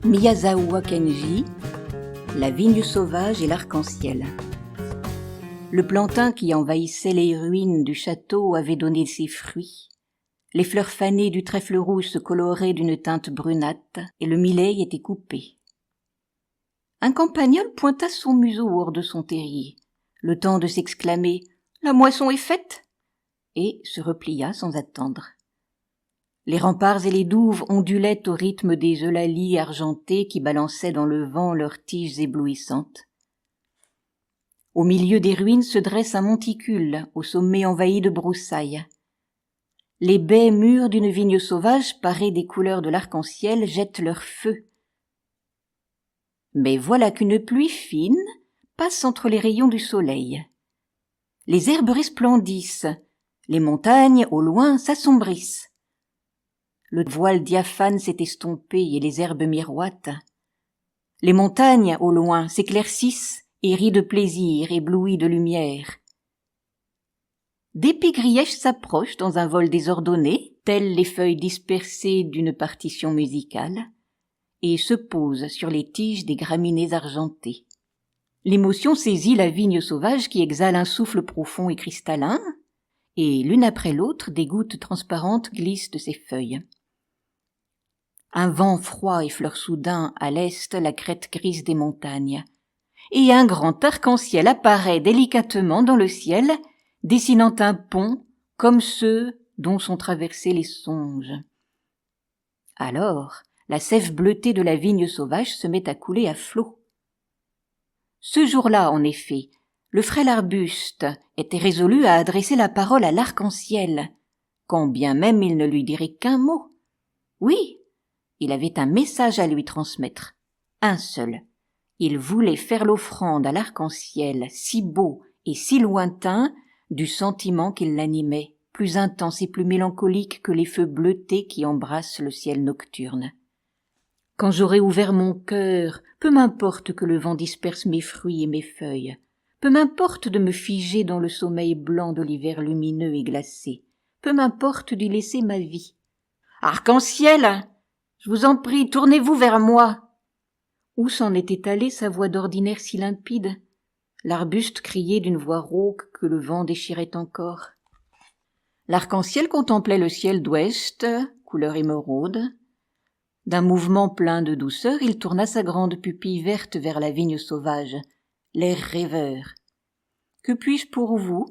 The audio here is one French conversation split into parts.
Miyazawa Kenji, La vigne sauvage et l'arc-en-ciel. Le plantain qui envahissait les ruines du château avait donné ses fruits. Les fleurs fanées du trèfle rouge se coloraient d'une teinte brunâtre et le millet était coupé. Un campagnol pointa son museau hors de son terrier, le temps de s'exclamer « La moisson est faite !» et se replia sans attendre. Les remparts et les douves ondulaient au rythme des eulalies argentées qui balançaient dans le vent leurs tiges éblouissantes. Au milieu des ruines se dresse un monticule, au sommet envahi de broussailles. Les baies mûres d'une vigne sauvage parées des couleurs de l'arc-en-ciel jettent leur feu. Mais voilà qu'une pluie fine passe entre les rayons du soleil. Les herbes resplendissent, les montagnes au loin s'assombrissent. Le voile diaphane s'est estompé et les herbes miroitent. Les montagnes, au loin, s'éclaircissent et rient de plaisir, éblouies de lumière. D'épais grièches s'approchent dans un vol désordonné, telles les feuilles dispersées d'une partition musicale, et se posent sur les tiges des graminées argentées. L'émotion saisit la vigne sauvage qui exhale un souffle profond et cristallin, et l'une après l'autre des gouttes transparentes glissent de ses feuilles. Un vent froid effleure soudain à l'est la crête grise des montagnes, et un grand arc-en-ciel apparaît délicatement dans le ciel, dessinant un pont comme ceux dont sont traversés les songes. Alors, la sève bleutée de la vigne sauvage se met à couler à flots. Ce jour-là, en effet, le frêle arbuste était résolu à adresser la parole à l'arc-en-ciel, quand bien même il ne lui dirait qu'un mot. Oui, il avait un message à lui transmettre, un seul. Il voulait faire l'offrande à l'arc-en-ciel, si beau et si lointain, du sentiment qui l'animait, plus intense et plus mélancolique que les feux bleutés qui embrassent le ciel nocturne. Quand j'aurai ouvert mon cœur, peu m'importe que le vent disperse mes fruits et mes feuilles, peu m'importe de me figer dans le sommeil blanc de l'hiver lumineux et glacé, peu m'importe d'y laisser ma vie. Arc-en-ciel! Je vous en prie, tournez-vous vers moi. Où s'en était allée sa voix d'ordinaire si limpide? L'arbuste criait d'une voix rauque que le vent déchirait encore. L'arc-en-ciel contemplait le ciel d'ouest, couleur émeraude. D'un mouvement plein de douceur, il tourna sa grande pupille verte vers la vigne sauvage, l'air rêveur. « Que puis-je pour vous?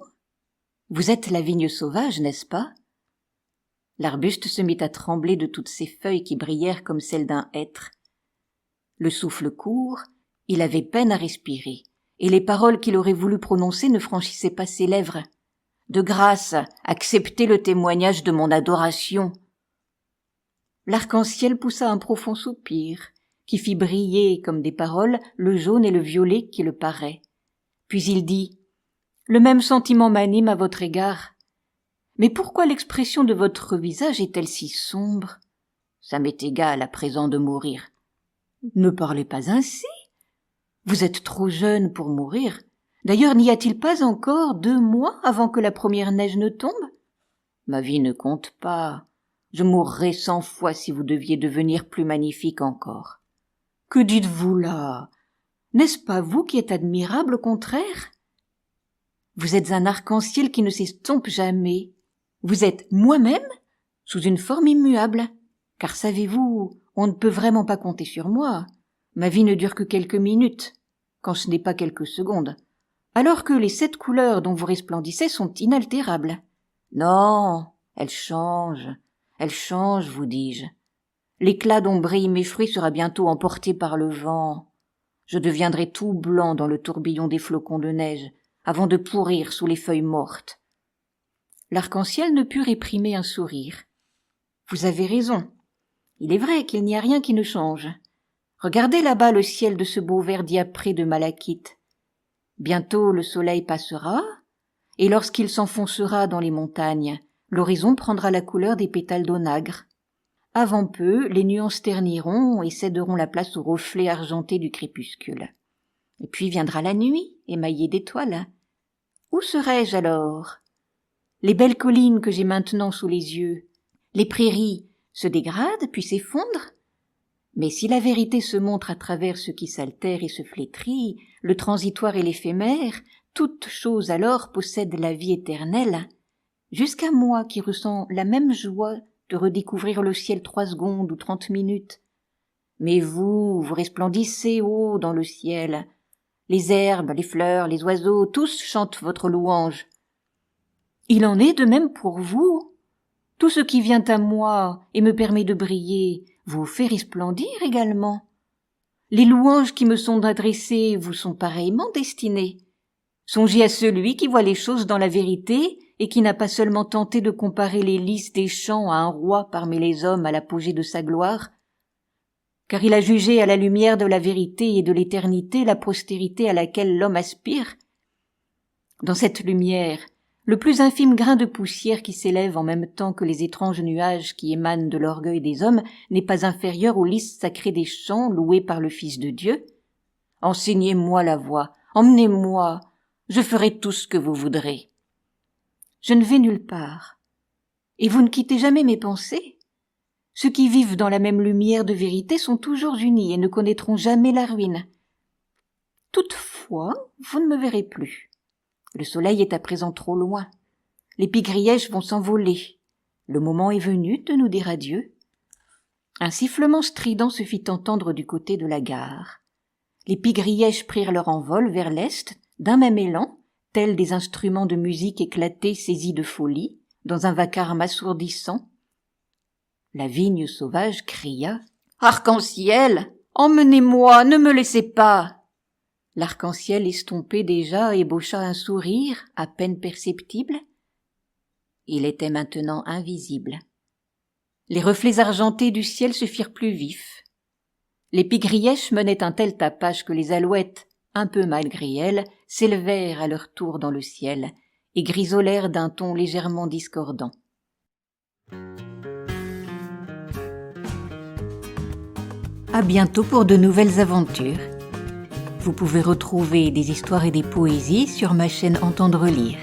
Vous êtes la vigne sauvage, n'est-ce pas ?» L'arbuste se mit à trembler de toutes ses feuilles qui brillèrent comme celles d'un hêtre. Le souffle court, il avait peine à respirer, et les paroles qu'il aurait voulu prononcer ne franchissaient pas ses lèvres. « De grâce, acceptez le témoignage de mon adoration. » L'arc-en-ciel poussa un profond soupir, qui fit briller, comme des paroles, le jaune et le violet qui le paraient. Puis il dit « Le même sentiment m'anime à votre égard. Mais pourquoi l'expression de votre visage est-elle si sombre? Ça m'est égal à présent de mourir. » « Ne parlez pas ainsi. Vous êtes trop jeune pour mourir. D'ailleurs, n'y a-t-il pas encore 2 mois avant que la première neige ne tombe? Ma vie ne compte pas. Je mourrais 100 fois si vous deviez devenir plus magnifique encore. Que dites-vous là? N'est-ce pas vous qui êtes admirable au contraire? Vous êtes un arc-en-ciel qui ne s'estompe jamais. Vous êtes moi-même, sous une forme immuable. Car savez-vous, on ne peut vraiment pas compter sur moi. Ma vie ne dure que quelques minutes, quand ce n'est pas quelques secondes, alors que les 7 couleurs dont vous resplendissez sont inaltérables. Non, elles changent, vous dis-je. L'éclat dont brillent mes fruits sera bientôt emporté par le vent. Je deviendrai tout blanc dans le tourbillon des flocons de neige, avant de pourrir sous les feuilles mortes. L'arc-en-ciel ne put réprimer un sourire. Vous avez raison. Il est vrai qu'il n'y a rien qui ne change. Regardez là-bas le ciel de ce beau vert diapré de malachite. Bientôt le soleil passera, et lorsqu'il s'enfoncera dans les montagnes, l'horizon prendra la couleur des pétales d'onagre. Avant peu, les nuances terniront et céderont la place au reflet argenté du crépuscule. Et puis viendra la nuit, émaillée d'étoiles. Où serai-je alors? Les belles collines que j'ai maintenant sous les yeux, les prairies se dégradent puis s'effondrent. Mais si la vérité se montre à travers ce qui s'altère et se flétrit, le transitoire et l'éphémère, toute chose alors possède la vie éternelle, jusqu'à moi qui ressens la même joie de redécouvrir le ciel 3 secondes ou 30 minutes. Mais vous resplendissez haut dans le ciel. Les herbes, les fleurs, les oiseaux, tous chantent votre louange. Il en est de même pour vous. Tout ce qui vient à moi et me permet de briller vous fait resplendir également. Les louanges qui me sont adressées vous sont pareillement destinées. Songez à celui qui voit les choses dans la vérité et qui n'a pas seulement tenté de comparer les lys des champs à un roi parmi les hommes à l'apogée de sa gloire, car il a jugé à la lumière de la vérité et de l'éternité la postérité à laquelle l'homme aspire. Dans cette lumière, le plus infime grain de poussière qui s'élève en même temps que les étranges nuages qui émanent de l'orgueil des hommes n'est pas inférieur au lys sacré des champs loué par le Fils de Dieu. Enseignez-moi la voie, emmenez-moi, je ferai tout ce que vous voudrez. Je ne vais nulle part, et vous ne quittez jamais mes pensées. Ceux qui vivent dans la même lumière de vérité sont toujours unis et ne connaîtront jamais la ruine. Toutefois, vous ne me verrez plus. Le soleil est à présent trop loin. Les pygrièches vont s'envoler. Le moment est venu de nous dire adieu. Un sifflement strident se fit entendre du côté de la gare. Les pygrièches prirent leur envol vers l'est, d'un même élan, tels des instruments de musique éclatés saisis de folie, dans un vacarme assourdissant. La vigne sauvage cria « Arc-en-ciel, emmenez-moi, ne me laissez pas !» L'arc-en-ciel estompé déjà ébaucha un sourire à peine perceptible. Il était maintenant invisible. Les reflets argentés du ciel se firent plus vifs. Les pygrièches menaient un tel tapage que les alouettes, un peu malgré elles, s'élevèrent à leur tour dans le ciel et grisonnèrent d'un ton légèrement discordant. À bientôt pour de nouvelles aventures. Vous pouvez retrouver des histoires et des poésies sur ma chaîne Entendre lire.